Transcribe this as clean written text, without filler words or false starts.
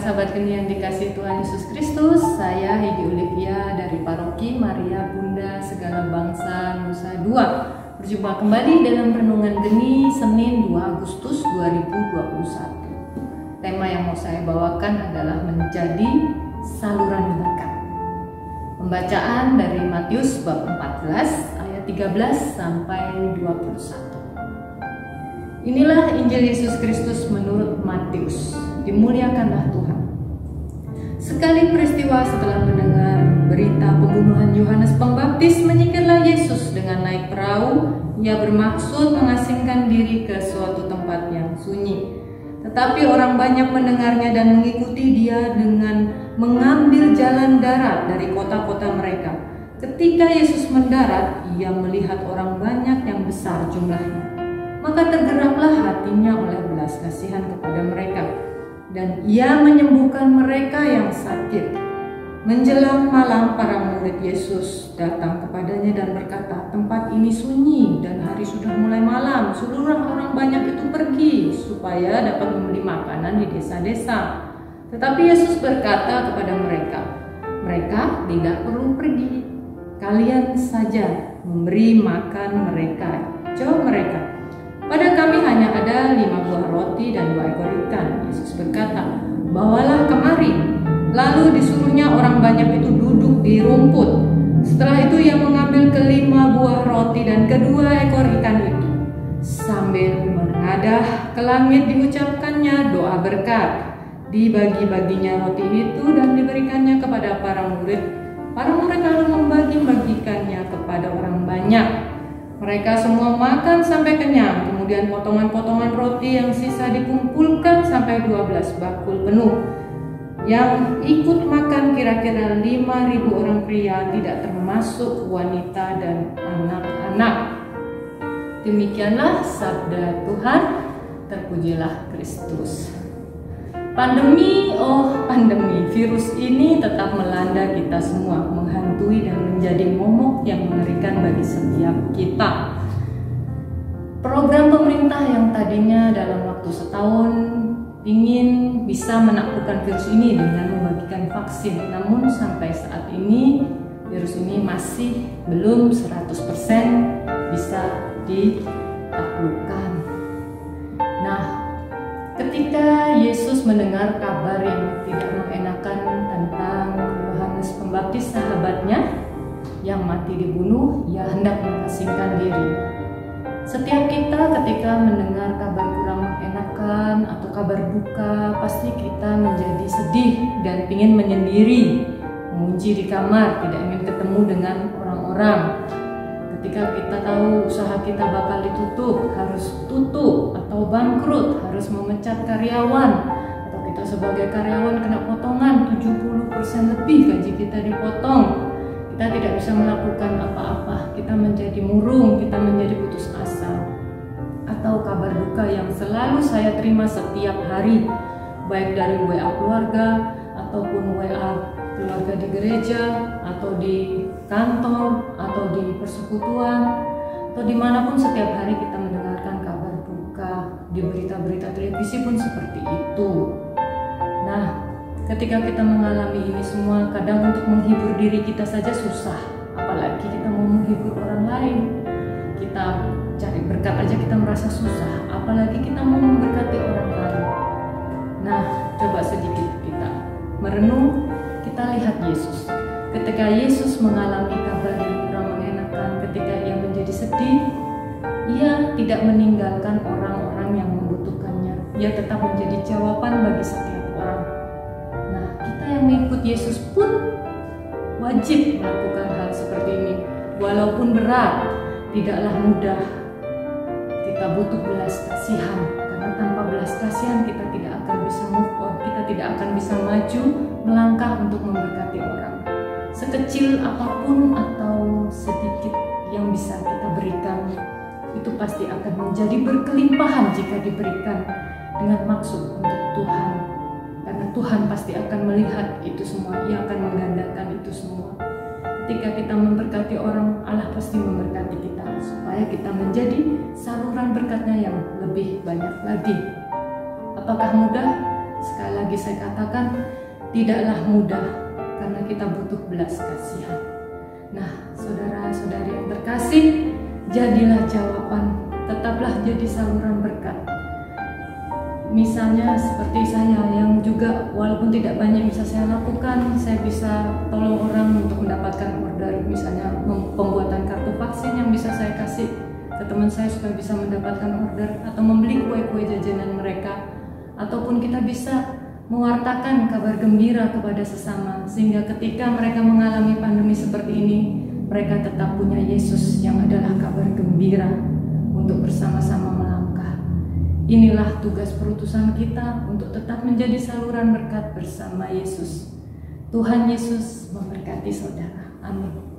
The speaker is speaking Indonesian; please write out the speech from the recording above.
sahabat-sahabat Geni yang dikasihi Tuhan Yesus Kristus, saya Higi Olivia dari Paroki Maria Bunda Segala Bangsa Nusa Dua. Berjumpa kembali dalam Renungan Geni Senin 2 Agustus 2021. Tema yang mau saya bawakan adalah menjadi saluran berkat. Pembacaan dari Matius bab 14 ayat 13 sampai 21. Inilah Injil Yesus Kristus menurut Matius. Dimuliakanlah Tuhan. Sekali peristiwa setelah mendengar berita pembunuhan Yohanes Pembaptis, menyingkirlah Yesus dengan naik perahu. Ia bermaksud mengasingkan diri ke suatu tempat yang sunyi. Tetapi orang banyak mendengarnya dan mengikuti dia dengan mengambil jalan darat dari kota-kota mereka. Ketika Yesus mendarat, ia melihat orang banyak yang besar jumlahnya. Maka tergeraklah hatinya oleh belas kasihan kepada mereka, dan ia menyembuhkan mereka yang sakit. Menjelang malam, para murid Yesus datang kepadanya dan berkata, "Tempat ini sunyi dan hari sudah mulai malam. Seluruh orang banyak itu pergi supaya dapat membeli makanan di desa-desa." Tetapi Yesus berkata kepada mereka, "Mereka tidak perlu pergi. Kalian saja memberi makan mereka." Jawab mereka, "Pada kami hanya ada 5 buah roti dan 2 ekor ikan." Yesus berkata, "Bawalah kemari." Lalu disuruhnya orang banyak itu duduk di rumput. Setelah itu ia mengambil ke-5 buah roti dan ke-2 ekor ikan itu. Sambil menengadah ke langit diucapkannya doa berkat. Dibagi-baginya roti itu dan diberikannya kepada para murid. Para murid lalu membagi-bagikannya kepada orang banyak. Mereka semua makan sampai kenyang. Kemudian potongan-potongan roti yang sisa dikumpulkan sampai 12 bakul penuh. Yang ikut makan kira-kira 5.000 orang pria, tidak termasuk wanita dan anak-anak. Demikianlah sabda Tuhan. Terpujilah Kristus. Pandemi, pandemi, virus ini tetap melanda kita semua, menghantui dan menjadi momok yang mengerikan bagi setiap kita. Program pemerintah yang tadinya dalam waktu setahun ingin bisa menaklukkan virus ini dengan membagikan vaksin, namun sampai saat ini virus ini masih belum 100% bisa ditaklukkan. Nah, ketika Yesus mendengar kabar yang tidak mengenakan tentang Yohanes Pembaptis sahabatnya yang mati dibunuh, ia hendak mengasingkan diri. Setiap kita ketika mendengar kabar kurang mengenakan atau kabar duka, pasti kita menjadi sedih dan ingin menyendiri, mengunci di kamar, tidak ingin ketemu dengan orang-orang. Ketika kita tahu usaha kita bakal ditutup, harus tutup atau bangkrut, harus memecat karyawan, atau kita sebagai karyawan kena potongan 70% lebih gaji kita dipotong, kita tidak bisa melakukan apa-apa, kita menjadi murung, kita menjadi putus asa. Atau kabar duka yang selalu saya terima setiap hari, baik dari WA keluarga ataupun WA keluarga di gereja atau di kantor atau di persekutuan atau dimanapun, setiap hari kita mendengarkan kabar duka. Di berita-berita televisi pun seperti itu. Nah, ketika kita mengalami ini semua, kadang untuk menghibur diri kita saja susah, apalagi kita mau menghibur orang lain. Kita cari berkat aja kita merasa susah, apalagi kita mau memberkati orang lain. Nah, coba sedikit kita merenung, kita lihat Yesus. Ketika Yesus mengalami kabar yang kurang mengenakan, ketika ia menjadi sedih, ia tidak meninggalkan orang-orang yang membutuhkannya. Ia tetap menjadi jawaban bagi setiap orang. Nah, kita yang mengikut Yesus pun wajib melakukan hal seperti ini. Walaupun berat, tidaklah mudah. Kita butuh belas kasihan, karena tanpa belas kasihan kita tidak akan bisa move on, kita tidak akan bisa maju melangkah untuk memberkati orang. Sekecil apapun atau sedikit yang bisa kita berikan, itu pasti akan menjadi berkelimpahan jika diberikan dengan maksud untuk Tuhan. Karena Tuhan pasti akan melihat itu semua, Ia akan menggandakan itu semua. Ketika kita memberkati orang, Allah pasti memberkati kita, supaya kita menjadi saluran berkatnya yang lebih banyak lagi. Apakah mudah? Sekali lagi saya katakan, tidaklah mudah karena kita butuh belas kasihan. Nah, saudara-saudari yang terkasih, jadilah jawaban, tetaplah jadi saluran berkat. Misalnya seperti saya yang juga walaupun tidak banyak bisa saya lakukan, saya bisa tolong orang untuk mendapatkan order, misalnya pembuatan kartu vaksin yang bisa saya kasih ke teman saya supaya bisa mendapatkan order, atau membeli kue-kue jajanan mereka, ataupun kita bisa mewartakan kabar gembira kepada sesama sehingga ketika mereka mengalami pandemi seperti ini, mereka tetap punya Yesus yang adalah kabar gembira untuk bersama-sama melangkah. Inilah tugas perutusan kita untuk tetap menjadi saluran berkat bersama Yesus. Tuhan Yesus memberkati saudara. Amin.